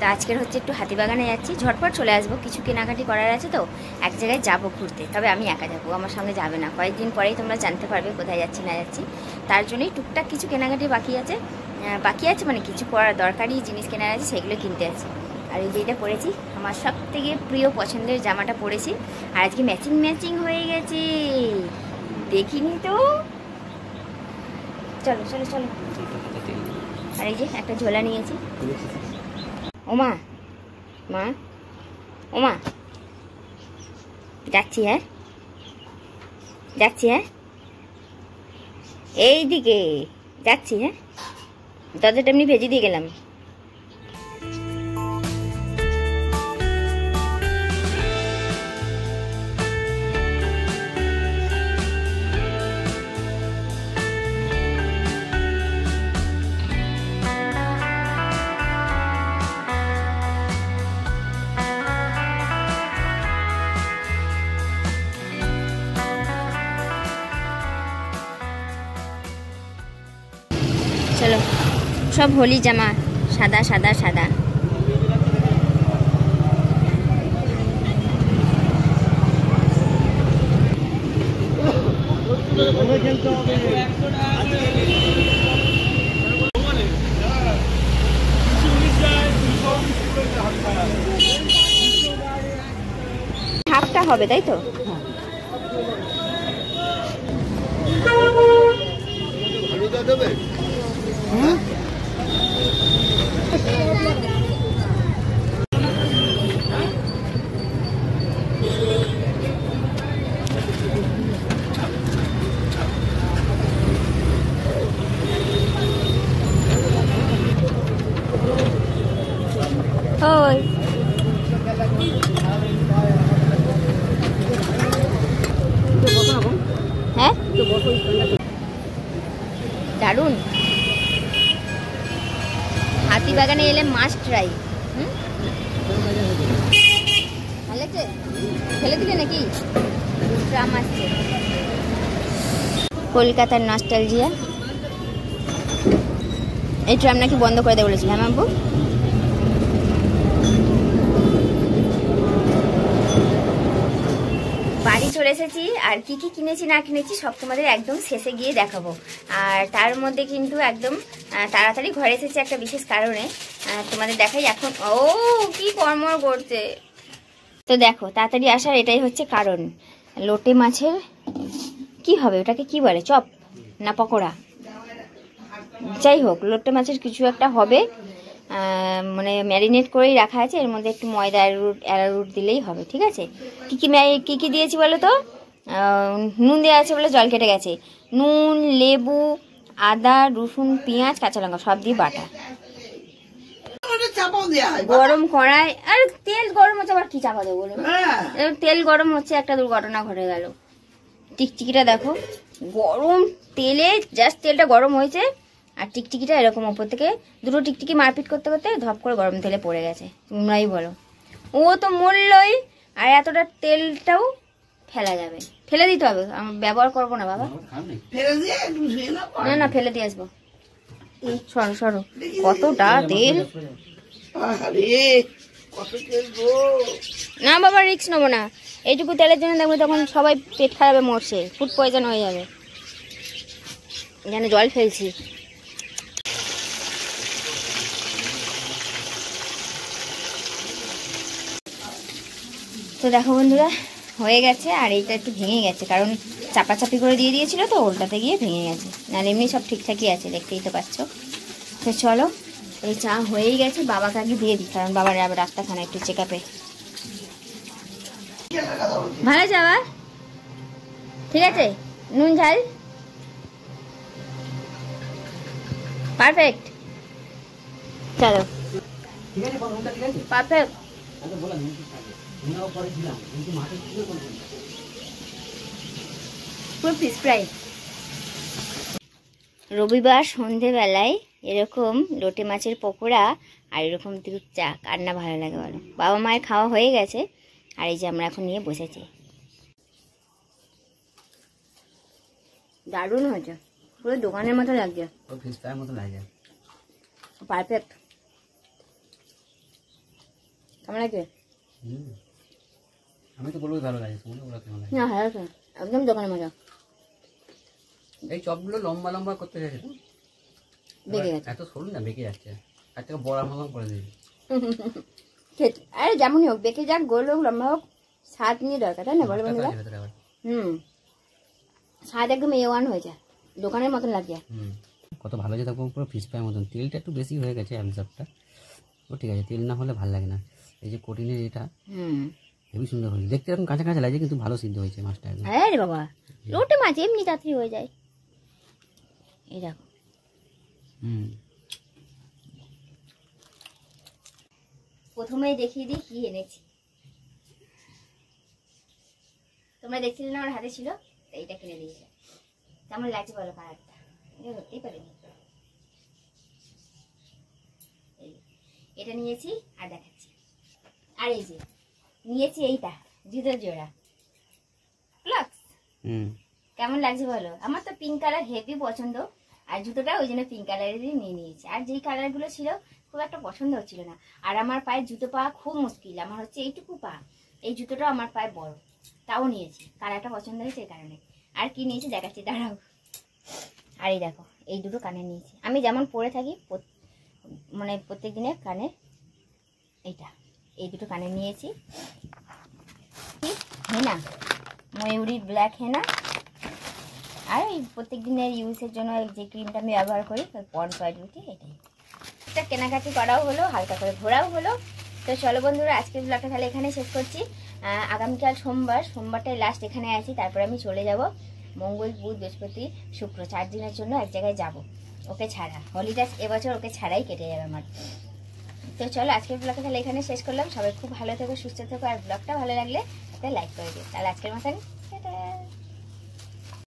তো আজকের হচ্ছে একটু হাতিবাগানে যাচ্ছি, ঝটপট চলে আসবো, কিছু কেনাকাটি করার আছে তো এক জায়গায় যাবো ঘুরতে। তবে আমি একা যাবো, আমার সামনে যাবে না। কয়েকদিন পরেই তোমরা জানতে পারবে কোথায় যাচ্ছি না যাচ্ছি। তার জন্যই টুকটাক কিছু কেনাকাটি বাকি আছে মানে কিছু করার দরকারি জিনিস কেনার আছে, সেগুলো কিনতে আছে। আর এই যেটা পরেছি আমার সব থেকে প্রিয় পছন্দের জামাটা পরেছি, আর আজকে ম্যাচিং ম্যাচিং হয়ে গেছে, দেখিনি তো। চলো চলো চলো। আর এই যে একটা ঝোলা নিয়েছি। ওমা মা, ওমা যাচ্ছি, হ্যাঁ যাচ্ছি, হ্যাঁ এই দিকে যাচ্ছি, হ্যাঁ দরজাটা এমনি ভেজে দিয়ে গেলাম। চলো, সব হোলি জামা, সাদা সাদা সাদা। হাফটা হবে তাই তো? ওই হ্যাঁ দারুন, হাতিবাগানে এলে মাস্ট ট্রাই। ভালো লাগছে? ফেলে দিলে নাকি? ট্রাম আসছে, কলকাতার নস্টালজিয়া। এই ট্রাম নাকি বন্ধ করে দেয় বলেছিল, হ্যাঁ মাম্পু? বাড়ি চলে এসেছি, আর কি কি কিনেছি না কিনেছি সব তোমাদের একদম শেষে গিয়ে দেখাবো। আর তার মধ্যে কিন্তু একদম তাড়াতাড়ি ঘরে এসেছি একটা বিশেষ কারণে, তোমাদের দেখাই এখন। ও কি কর্মর করছে, তো দেখো তাড়াতাড়ি আসার এটাই হচ্ছে কারণ। লোটে মাছের কি হবে, ওটাকে কি বলে, চপ না পকোড়া, যাই হোক লোটে মাছের কিছু একটা হবে, মানে ম্যারিনেট করেই রাখা আছে। এর মধ্যে একটু ময়দা অ্যারারুট দিলেই হবে, ঠিক আছে? কী কী দিয়েছি বলো তো? নুন দেওয়া আছে বলে জল কেটে গেছে। নুন, লেবু, আদা, রসুন, পেঁয়াজ, কাঁচা লঙ্কা সব দিয়ে বাটা। গরম কড়াই, আর তেল গরম হচ্ছে, আবার কি চাপা দেবো বলো? তেল গরম হচ্ছে, একটা দুর্ঘটনা ঘটে গেল। টিকটিকিটা দেখো, গরম তেলে জাস্ট তেলটা গরম হয়েছে, আর টিকটিকিটা এরকম ওপর থেকে দুটো টিকটিকি মারপিট করতে করতে ধপ করে গরম তেলে পড়ে গেছে। তোমরাই বলো, ও তো মরলই, আর এতটা তেলটাও ফেলা যাবে, ফেলে দিতে হবে, আমি ব্যবহার করবো না বাবা। না না ফেলে দিয়ে আসবো। এই সরো সরো, কতটা তেল, না বাবা রিস্ক নেবো না। এইটুকু তেলের জন্য দেখবো তখন সবাই পেট খারাপে মরছে, ফুড পয়জন হয়ে যাবে। এখানে জল ফেলছি। তো দেখো বন্ধুরা হয়ে গেছে, আর এইটা একটু ভেঙে গেছে কারণ চাপাচাপি করে দিয়ে দিয়েছিল তো, ওলটাতে গিয়ে ভেঙে গেছে, নাহলে এমনি সব ঠিকঠাকই আছে, দেখতেই তো পাচ্ছ। তো চলো, এই চা হয়েই গেছে, বাবাকে আগে দিয়ে দিই, কারণ বাবার আবার ডাক্তারখানা একটু চেক আপে। ভালো যাওয়া ঠিক আছে, নুন ঝাল পারফেক্ট, চলো পারফেক্ট। রবিবার সন্ধেবেলায় এরকম লোটে মাছের পকোড়া আর এরকম দুধ চা কার না ভালো লাগে বলো? বাবা মায়ের খাওয়া হয়ে গেছে, আর এই যে আমরা এখন নিয়ে বসেছি। দারুণ হয়েছে, পুরো দোকানের মতো লাগছে, পারফেক্ট। কেমন লাগে? আমি তো বলবো ভালো লাগে, তোমার ওরা কেমন লাগে? না ভালো লাগে, একদম দোকানের মজা। এই চপগুলো লম্বা লম্বা করতে গেছে তো বেঁকে গেছে। এত সরু না, বেঁকে যাচ্ছে। আর থেকে বড় মতন করে দিবি। আরে যেমনই হোক, বেঁকে যাক, গোল হোক, লম্বা হোক, স্বাদ নিয়ে দরকার, তাই না বলো বন্ধুরা? স্বাদ একদম A1 হয়ে যায়, দোকানের মতন লাগে। কত ভালো যে থাকবো, পুরো ফিশ ফ্রাই মতন। তেলটা একটু বেশি হয়ে গেছে আলুচপটা, ও ঠিক আছে, তেল না হলে ভালো লাগে না। এই যে কোটিনের এটা হেবি সুন্দর হয়েছে দেখতে, এরকম কাঁচা কাঁচা লাগে কিন্তু ভালো সিদ্ধ হয়েছে মাছটা একদম। আরে বাবা, লোটে মাছ এমনি তাড়াতাড়ি হয়ে যায়। এই দেখো, প্রথমেই দেখিয়ে দিই কি এনেছি। তোমরা দেখছিলে না আমার হাতে ছিল, এইটা কিনে দিয়েছে। কেমন লাগছে বলো কালারটা? এটা ধরতেই পারিনি। এটা নিয়েছি আর দেখাচ্ছি। আর এই যে নিয়েছি এইটা, জুতোর জোড়া ক্লক্স। কেমন লাগছে বলো? আমার তো পিঙ্ক কালার হেভি পছন্দ, আর জুতোটা ওই জন্য পিঙ্ক কালারেরই নিয়ে নিয়েছি। আর যেই কালারগুলো ছিল খুব একটা পছন্দ হচ্ছিল না। আর আমার পায়ে জুতো পাওয়া খুব মুশকিল, আমার হচ্ছে এইটুকু পা, এই জুতোটা আমার পায়ে বড়, তাও নিয়েছি, কালারটা পছন্দ হয়েছে এই কারণে। আর কি নিয়েছি দেখাচ্ছি, দাঁড়াও। আর এই দেখো, এই দুটো কানে নিয়েছি, আমি যেমন পরে থাকি মানে প্রত্যেক দিনে কানে, এইটা, এই দুটো কানে নিয়েছি। কি হেনা, ময়ূরী ব্ল্যাক হেনা। আর এই প্রত্যেক দিনের ইউজের জন্য যে ক্রিমটা আমি ব্যবহার করি, পন্ডস অয়েল বিউটি, এটাই। একটা কেনাকাটি করাও হলো, হালকা করে ঘোরাও হলো। তো চলো বন্ধুরা, আজকের ব্লগটা তাহলে এখানে শেষ করছি। আগামীকাল সোমবারটাই লাস্ট এখানে আছি, তারপরে আমি চলে যাব মঙ্গল, বুধ, বৃহস্পতি, শুক্র, 4 দিনের জন্য এক জায়গায় যাব, ওকে ছাড়া। হলিডেজ এবছর ওকে ছাড়াই কেটে যাবে আমার। তো চলো আজকের ব্লগটা তাহলে এখানে শেষ করলাম। সবাই খুব ভালো থেকো, সুস্থ থেকো, আর ব্লগটা ভালো লাগলে একটা লাইক করে দিও। তাহলে আজকের মতন টাটা।